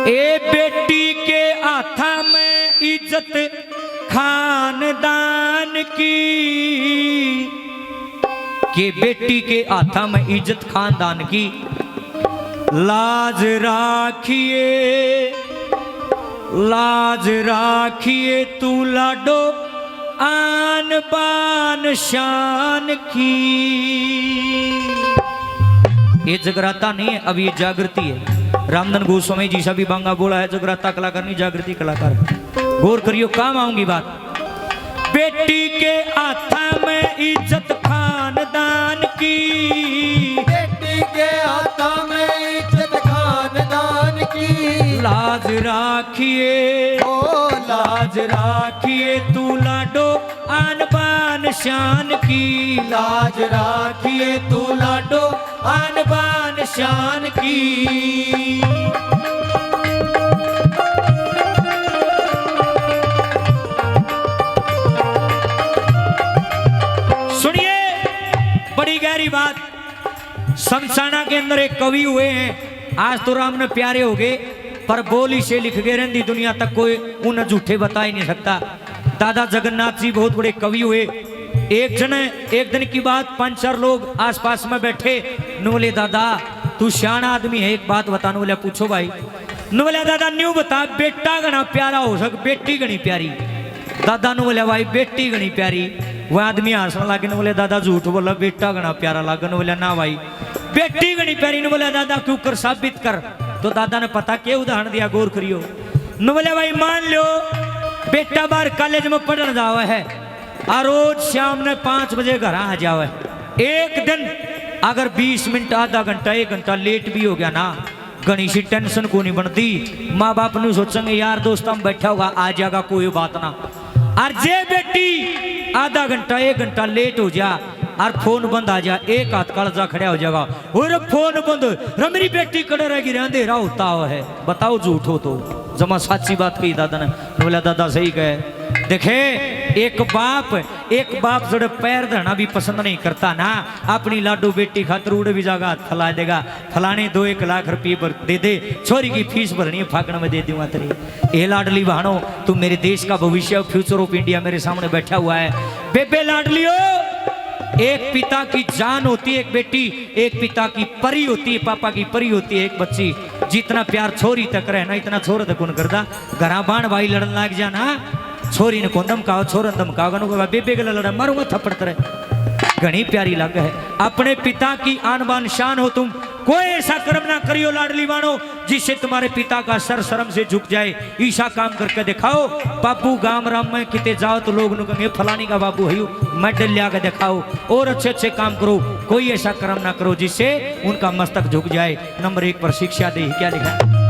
ए बेटी के हाथा में इज्जत खानदान की, के बेटी के हाथा में इज्जत खानदान की। लाज राखिए लाज राखिए तू लाडो आन बान शान की। ये जगराता नहीं है, अब ये जागृति है। रामधन गोस्वामी जी सा भी बांगा बोला है, जगराता कलाकार नहीं जागृति कलाकार। गौर करियो काम आऊंगी बात। बेटी के हाथा में इज्जत खानदान की, बेटी के हाथा में इज्जत खानदान की। लाज राखिए ओ लाज राखिए तू लाडो आन बान शान की। लाज राखिए तू लाडो आन बान शान की। सुनिए बड़ी गहरी बात। शमशाना के अंदर एक कवि हुए हैं, आज तो राम ने प्यारे हो गए, पर बोली से लिख गए रहती दुनिया तक कोई उन्हें झूठे बता ही नहीं सकता। दादा जगन्नाथ जी बहुत बड़े कवि हुए। एक दिन की बात, 5-4 लोग आसपास में बैठे। न बोले दादा तू सियाना आदमी है, एक बात बता। न बोले पूछो भाई। न बोले दादा न्यू बता, बेटा गणा प्यारा हो सक बेटी गणी प्यारी। दादा ने बोले भाई बेटी गणी प्यारी। वह आदमी हंसने लगे। न बोले दादा झूठ बोला, बेटा गणा प्यारा लगा। न बोले ना भाई बेटी गणी प्यारी। न बोले दादा क्यों कर साबित कर। तो दादा ने पता क्या उदाहरण दिया, गौर करियो। न बोले भाई मान लो बेटा बार कॉलेज में पढ़ने जावा है और रोज शाम ने 5 बजे घर आ जावे। एक दिन अगर 20 मिनट आधा घंटा 1 घंटा लेट भी हो गया ना, घनी सी टेंशन को नहीं बनती। माँ बाप ने सोचेंगे यार दोस्त हम बैठा होगा आ जाएगा कोई बात ना। और जे बेटी आधा घंटा 1 घंटा लेट हो जा और फोन बंद आ जा, एक हाथ कलजा खड़ा हो जाएगा और फोन बंद रे मेरी बेटी कड़े रहेगी, अंधेरा होता है। बताओ झूठ हो तो जमा सच्ची बात कही दादा ने। बोला दादा सही कहे। देखे एक बाप जोड़े पैर धरना भी पसंद नहीं करता ना, अपनी लाडू बेटी खातर उड़े भी जागा हाथ फैला देगा। फलाने 2-1 लाख रुपये दे दे, छोरी की फीस भरनी है फागण में दे दूंगा तेरी। ए लाडली बहनों तू मेरे देश का भविष्य फ्यूचर ऑफ इंडिया मेरे सामने बैठा हुआ है। बेबे लाडलियो एक पिता की जान होती है एक बेटी, एक पिता की परी होती है, पापा की परी होती है एक बच्ची। जितना प्यार छोरी तक रहना इतना छोरा तक कौन करता। घरा बाण भाई लड़न लग जाना, छोरी ने कौन धमकाओ छोरन धमकाओ, बेबे गला लड़ा मारूंगा थप्पड़ तरह। घनी प्यारी लग है। अपने पिता की आन बान शान हो तुम। कोई ऐसा कर्म ना करियो लाडली बानो जिससे तुम्हारे पिता का सर शर्म से झुक जाए। ईशा काम करके दिखाओ। बाबू गांव राम में किते जाओ तो लोग कहेंगे फलानी का बाबू है, मेडल लिया के दिखाओ और अच्छे अच्छे काम करो। कोई ऐसा कर्म ना करो जिससे उनका मस्तक झुक जाए। नंबर 1 पर शिक्षा दे। क्या लिखा है?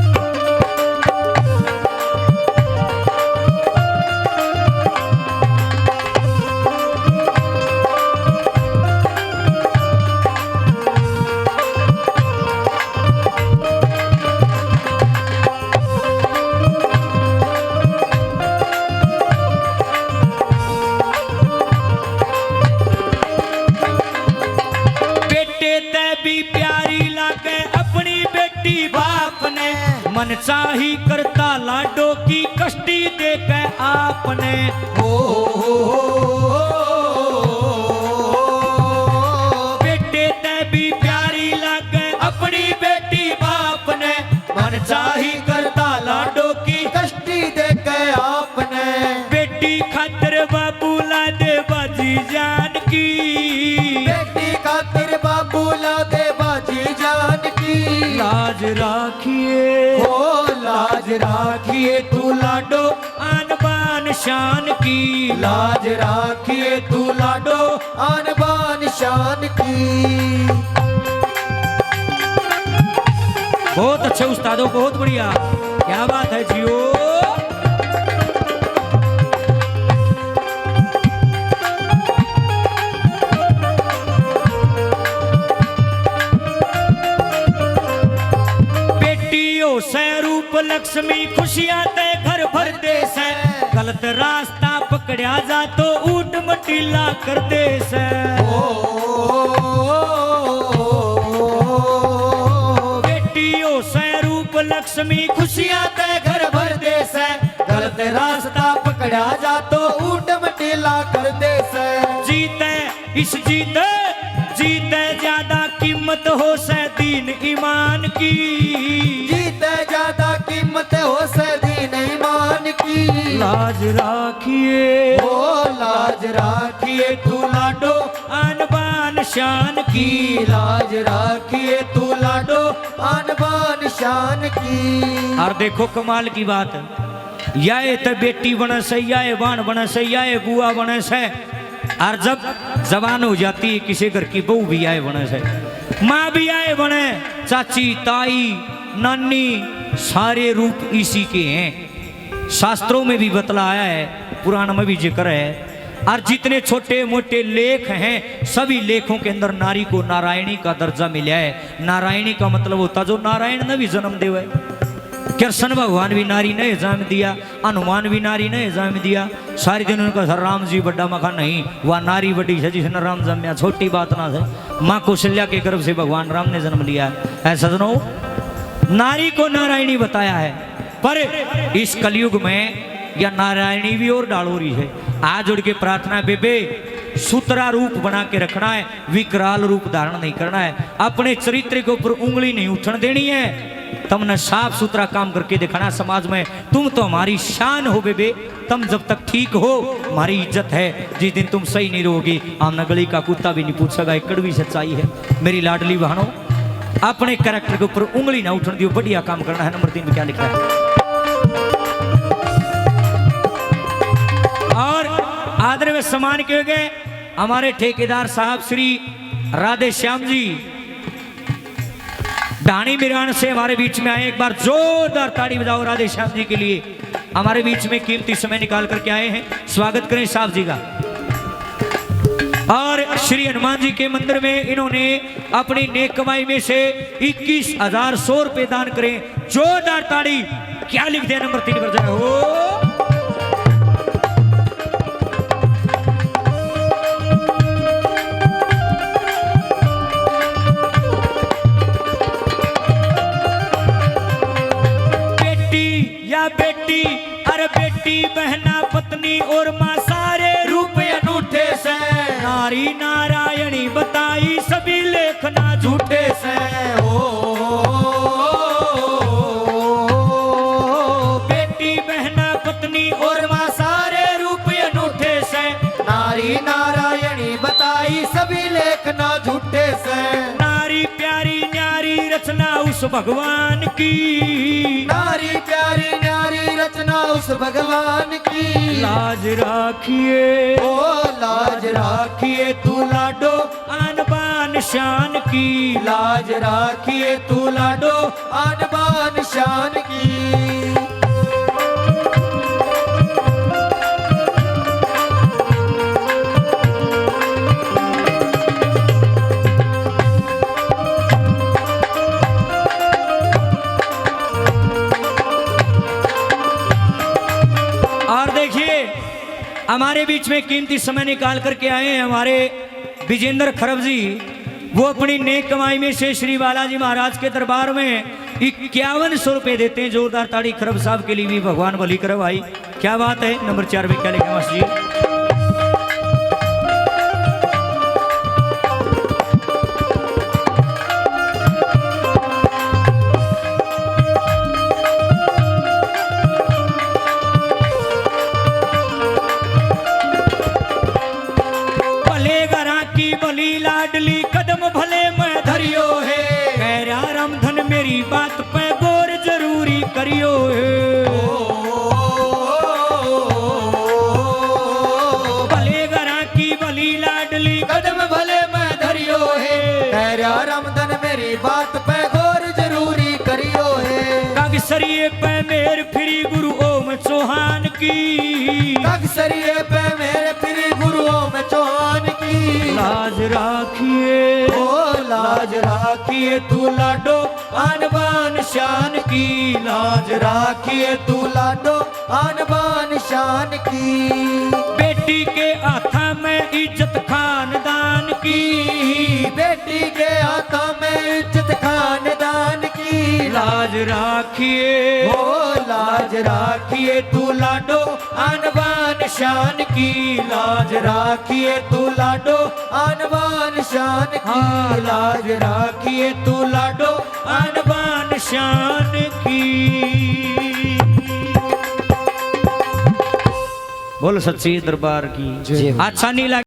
मन चाही करता लाडो की कष्टी दे के आपने। बेटे ते भी प्यारी लागे अपनी बेटी बाप ने। मन चाही करता लाडो की कष्टी दे के आपने। बेटी खातिर बाबू ला दे बाजी जान की। बेटी खातिर बाबू ला दे बाजी जान की। लाज राखिए लाज राखिए तू लाडो आन बान शान की। लाज राखिए तू लाडो आन बान शान की। बहुत अच्छे उस्तादों, बहुत बढ़िया, क्या बात है जियो। लक्ष्मी खुशियां ते घर भर दे से। गलत रास्ता पकड़िया जा तो ऊट मटीला कर दे से। बेटियों से रूप लक्ष्मी रस्मी खुशियां ते घर भर दे से, गलत रास्ता पकड़ा जा तो ऊट मटेला कर दे से। जीते इस जीते जीते ज्यादा कीमत हो से दीन ईमान की, जीते ज्यादा कीमत हो से दीन ईमान की। लाज राखिए ओ लाज राखिए तू लाडो आन बान शान की, लाज राखिए तू लाडो आन बान शान की। और देखो कमाल की बात, या तो बेटी बने से, या बाण बने से, या बुआ बने से, और जब जवान हो जाती है किसी घर की बहू भी आए बने से, माँ भी आए बने, चाची ताई नानी, सारे रूप इसी के हैं। शास्त्रों में भी बतलाया है, पुराण में भी जिक्र है। और जितने छोटे मोटे लेख हैं सभी लेखों के अंदर नारी को नारायणी का दर्जा मिला है। नारायणी का मतलब होता जो नारायण ने भी जन्म दिया है। कृष्ण भगवान भी नारी ने जन्म दिया, हनुमान भी नारी ने जन्म दिया। सारी दिन उनका सर राम जी बड्डा मखा नहीं, वह नारी बड़ी है जिसने राम जन्मया, छोटी बात ना है। माँ कौशल्या के गर्भ से भगवान राम ने जन्म लिया है। ऐसा सुनो, नारी को नारायणी बताया है, पर इस कलयुग में यह नारायणी भी और डालोरी है। आज उड़ के प्रार्थना बेबे सूत्रा रूप बना के रखना है, विकराल रूप धारण नहीं करना है। अपने चरित्र के ऊपर उंगली नहीं उठने देनी है। तुमने साफ सुथरा काम करके दिखाना समाज में। तुम तो हमारी शान हो बेबे, तुम जब तक ठीक हो हमारी इज्जत है। जिस दिन तुम सही नहीं रहोगी आमना गली का कुत्ता भी नहीं पूछ सका। एक कड़वी सच्चाई है मेरी लाडली बहनों, अपने कैरेक्टर के ऊपर उंगली ना उठने दियो, बढ़िया काम करना है। नंबर 3 में क्या लिखा है? और आदर में सम्मान किए गए हमारे ठेकेदार साहब श्री राधे श्याम जी ढाणी मिरान से हमारे बीच में आए। एक बार जोरदार ताड़ी बजाओ राधे श्याम जी के लिए, हमारे बीच में कीमती समय निकाल करके आए हैं। स्वागत करें साहब जी का। और श्री हनुमान जी के मंदिर में इन्होंने अपनी नेक कमाई में से 21,100 रुपए दान करें। जोरदार ताड़ी। क्या लिख दिया? नंबर 3 पर जाए हो। बेटी अरे बेटी बहना पत्नी और माँ सारे रूप अनूठे से, नारी नारायणी बताई सभी लेखना झूठे से। बेटी बहना पत्नी और माँ सारे रूप अनूठे से, नारी नारायणी बताई सभी लेखना झूठे से। नारी प्यारी न्यारी रचना उस भगवान की, नारी प्यारी न्यारी रचना उस भगवान की। लाज राखिए ओ लाज राखिए तू लाडो आन बान शान की, लाज राखिए तू लाडो आन बान शान की। हमारे बीच में कीमती समय निकाल करके आए हैं हमारे विजेंद्र खरब जी। वो अपनी नेक कमाई में से श्री बालाजी महाराज के दरबार में 5100 रुपए देते हैं। जोरदार ताड़ी खरब साहब के लिए भी भगवान भली करे भाई। क्या बात है? नंबर 4 में क्या लिखा मास्टर जी? लाडली कदम भले मैं धरियो है, कैरा रामधन मेरी बात पे गौर जरूरी करियो है। भले घरा की भली लाडली कदम भले मैं धरियो है, कैरा रामधन मेरी बात पे गौर जरूरी करियो है। कागसरिये पे मेर फिरी गुरु ओम चौहान की, कागसरिये पे मेरे फिरी गुरु ओम चौहान की। लाज राखिए ओ लाज राखिए तू लाडो आन बान शान की, लाज राखिए तू लाडो आन बान शान की। बेटी के हाथा में इज्जत खानदान की, बेटी के हाथों में इज्जत खानदान की। लाज राखिए हो लाज राखिए तू लाडो आन बान शान की लाज राखिए तू लाडो आन बान शान की लाज राखिए तू लाडो आन बान शान की। बोल सच्ची दरबार की। जय हो। अच्छा नहीं लगा।